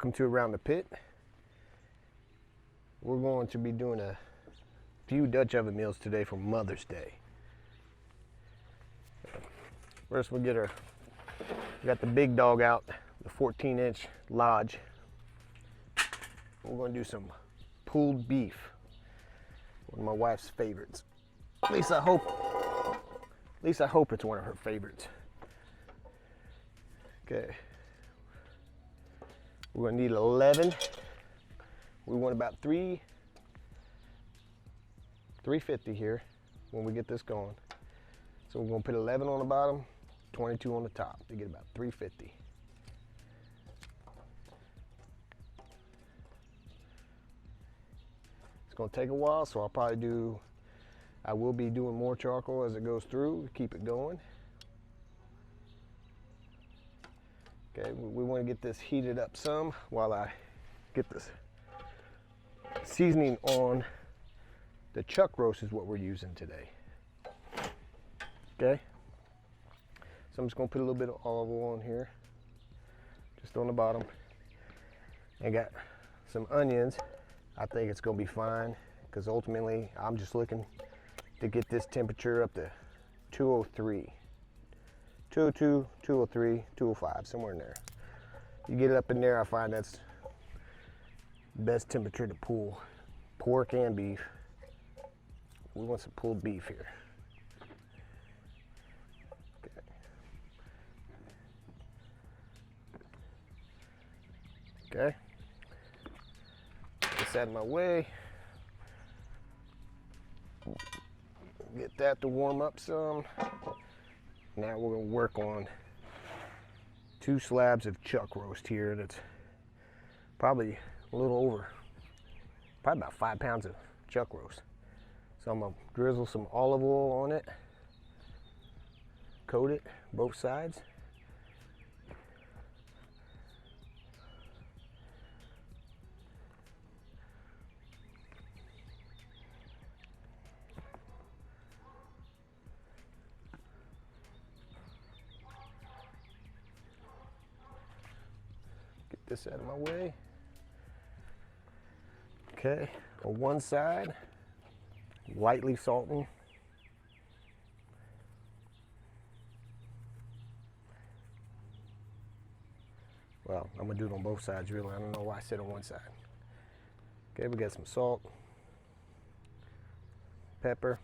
welcome to Around the Pit. We're going to be doing a few Dutch oven meals today for Mother's Day. First we got the big dog out, the 14-inch Lodge. We're going to do some pulled beef, one of my wife's favorites. At least I hope it's one of her favorites. Okay. We're gonna need 11. We want about 350 here when we get this going. So we're gonna put 11 on the bottom, 22 on the top to get about 350. It's gonna take a while, so I will be doing more charcoal as it goes through to keep it going. Okay, we want to get this heated up some while I get this seasoning on. The chuck roast is what we're using today. Okay, so I'm just going to put a little bit of olive oil on here, just on the bottom. And got some onions. I think it's going to be fine because ultimately I'm just looking to get this temperature up to 203. 202, 203, 205, somewhere in there. You get it up in there, I find that's the best temperature to pull pork and beef. We want some pulled beef here. Okay. Get this out of my way. Get that to warm up some. Now we're going to work on 2 slabs of chuck roast here. That's probably a little over, probably about 5 pounds of chuck roast. So I'm going to drizzle some olive oil on it, coat it both sides. This out of my way. Okay, on one side, lightly salting. Well, I'm gonna do it on both sides really. I don't know why I said on one side. Okay, we got some salt, pepper.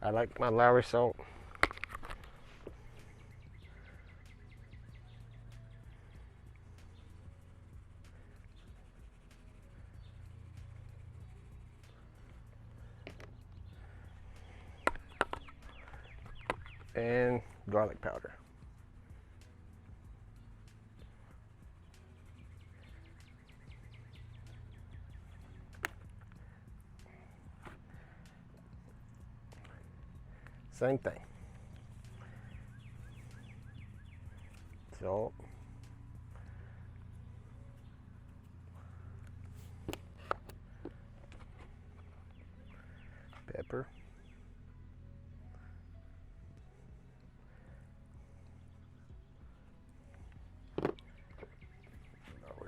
I like my Lawry salt. And garlic powder. Same thing. Salt. Pepper.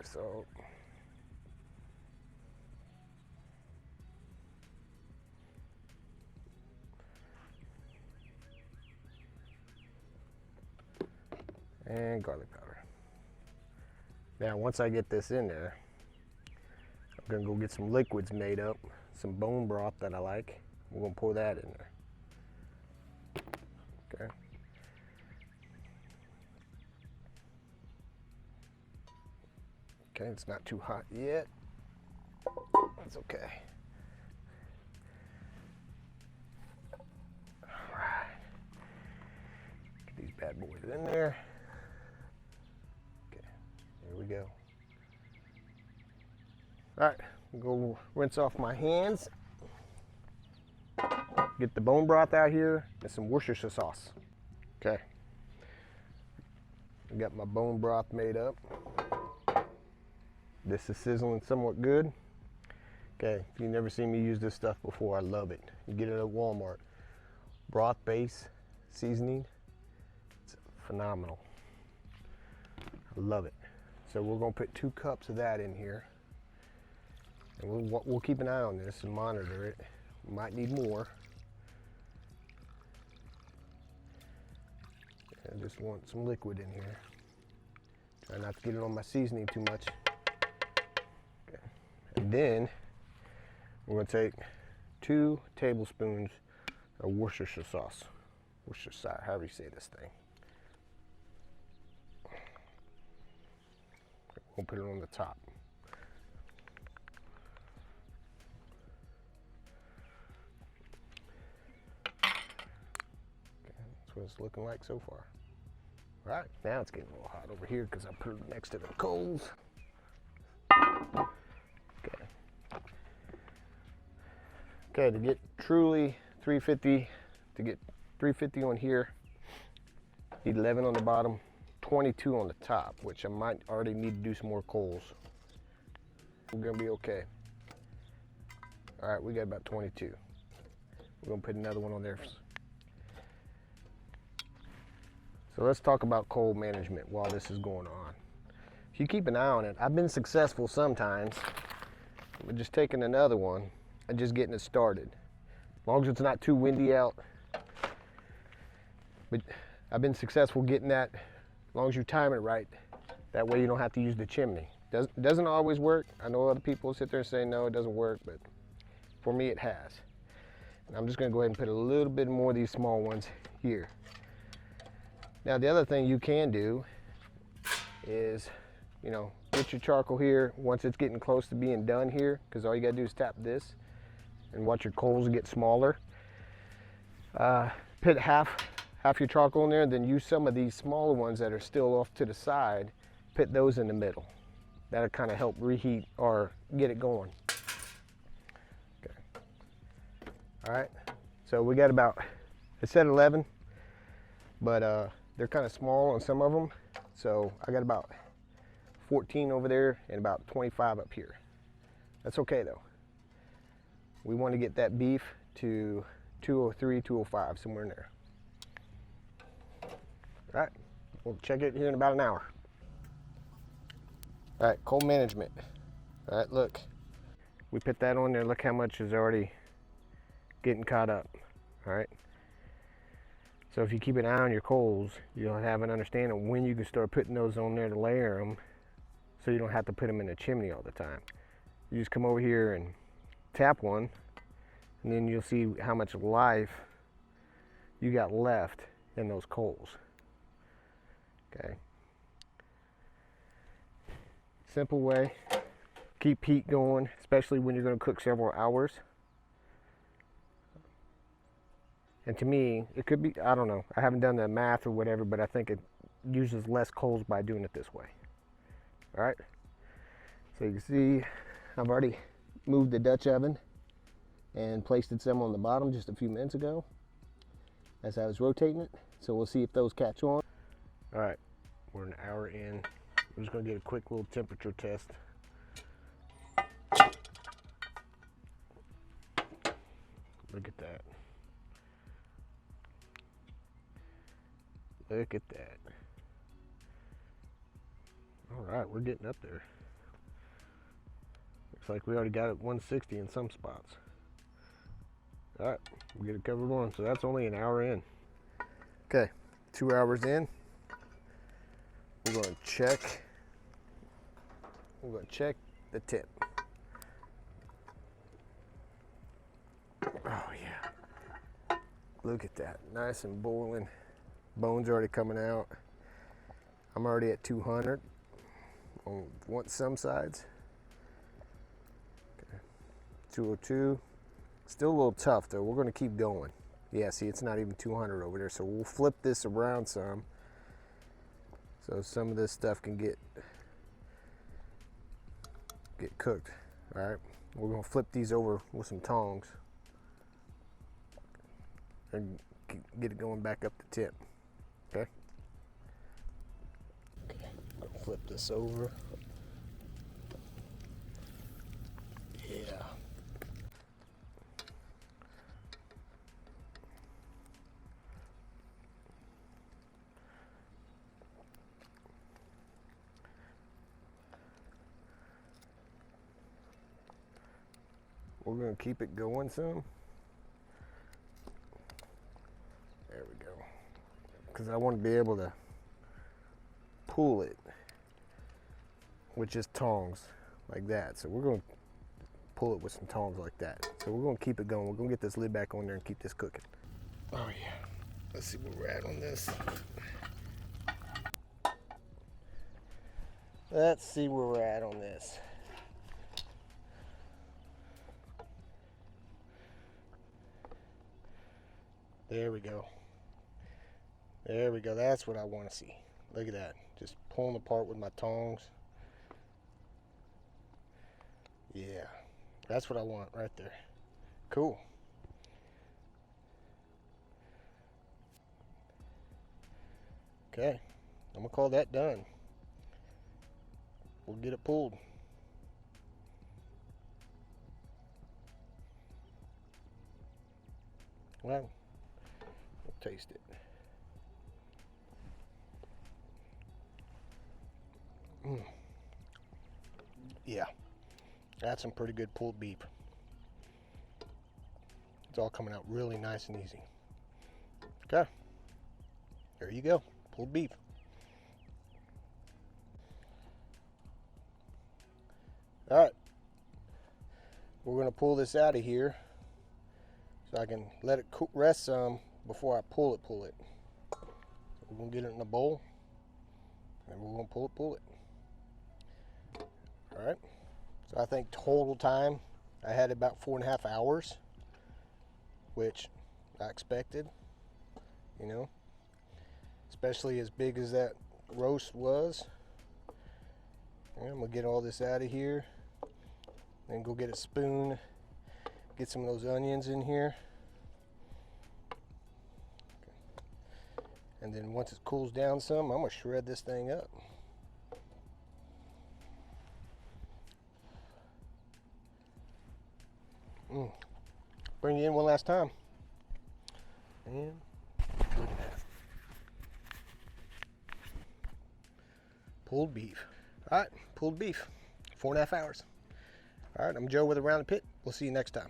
Salt. And garlic powder. Now once I get this in there, I'm gonna go get some liquids made up, some bone broth that I like. We're gonna pour that in there. Okay. Okay, it's not too hot yet. That's okay. All right. Get these bad boys in there. Okay, here we go. All right, go rinse off my hands. Get the bone broth out here and some Worcestershire sauce. Okay. I got my bone broth made up. This is sizzling somewhat good. Okay, if you've never seen me use this stuff before, I love it. You get it at Walmart. Broth base seasoning. It's phenomenal. I love it. So we're gonna put 2 cups of that in here. And we'll keep an eye on this and monitor it. We might need more. I just want some liquid in here. Try not to get it on my seasoning too much. Okay. And then we're gonna take 2 tablespoons of Worcestershire sauce. Worcestershire, however you say this thing. We'll put it on the top. That's what it's looking like so far. All right, now it's getting a little hot over here because I put it next to the coals. Okay. Okay, to get truly 350, to get 350 on here, need 11 on the bottom, 22 on the top, which I might already need to do some more coals. We're gonna be okay. All right, we got about 22. We're gonna put another one on there. So let's talk about coal management while this is going on. If you keep an eye on it, I've been successful sometimes with just taking another one and just getting it started. As long as it's not too windy out. But I've been successful getting that, as long as you time it right. That way you don't have to use the chimney. Doesn't always work. I know other people sit there and say, no, it doesn't work, but for me it has. And I'm just gonna go ahead and put a little bit more of these small ones here. Now the other thing you can do is, you know, get your charcoal here once it's getting close to being done here, because all you gotta do is tap this and watch your coals get smaller. Put half your charcoal in there, and then use some of these smaller ones that are still off to the side, put those in the middle. That'll kind of help reheat or get it going. Okay. All right, so we got about, it said 11, but they're kind of small on some of them. So I got about 14 over there and about 25 up here. That's okay though. We want to get that beef to 203, 205, somewhere in there. All right, we'll check it here in about an hour. All right, coal management. All right, look, we put that on there. Look how much is already getting caught up. All right. So if you keep an eye on your coals, you'll have an understanding when you can start putting those on there to layer them, so you don't have to put them in the chimney all the time. You just come over here and tap one, and then you'll see how much life you got left in those coals. Okay. Simple way. Keep heat going, especially when you're going to cook several hours. And to me, it could be, I don't know, I haven't done the math or whatever, but I think it uses less coals by doing it this way. All right. So you can see I've already moved the Dutch oven and placed it some on the bottom just a few minutes ago as I was rotating it. So we'll see if those catch on. All right, we're an hour in. I'm just gonna get a quick little temperature test. Look at that. Look at that. All right, we're getting up there. Looks like we already got it 160 in some spots. All right, we get it covered on. So that's only an hour in. Okay, 2 hours in. We're going to check. We're going to check the tip. Oh yeah. Look at that, nice and boiling. Bones already coming out. I'm already at 200 on some sides. Okay. 202. Still a little tough though. We're going to keep going. Yeah, see, it's not even 200 over there. So we'll flip this around some, so some of this stuff can get cooked. All right, we're going to flip these over with some tongs and get it going back up the tip. Okay. Okay, I'll flip this over. Yeah. We're gonna keep it going some. There we go. Because I want to be able to pull it with just tongs like that. So we're going to pull it with some tongs like that. So we're going to keep it going. We're going to get this lid back on there and keep this cooking. Oh yeah. Let's see where we're at on this. Let's see where we're at on this. There we go. There we go. That's what I want to see. Look at that. Just pulling apart with my tongs. Yeah. That's what I want right there. Cool. Okay. I'm going to call that done. We'll get it pulled. Well, we'll taste it. Yeah, that's some pretty good pulled beef. It's all coming out really nice and easy. Okay, there you go, pulled beef. All right, we're gonna pull this out of here so I can let it rest some before I pull it. So we're gonna get it in a bowl and we're gonna pull it. All right, so I think total time I had about 4.5 hours, which I expected, you know, especially as big as that roast was. And I'm gonna get all this out of here, then go get a spoon, get some of those onions in here, and then once it cools down some, I'm gonna shred this thing up. Bring it in one last time. And look at that. Pulled beef. All right, pulled beef. 4.5 hours. All right, I'm Joe with Around the Pit. We'll see you next time.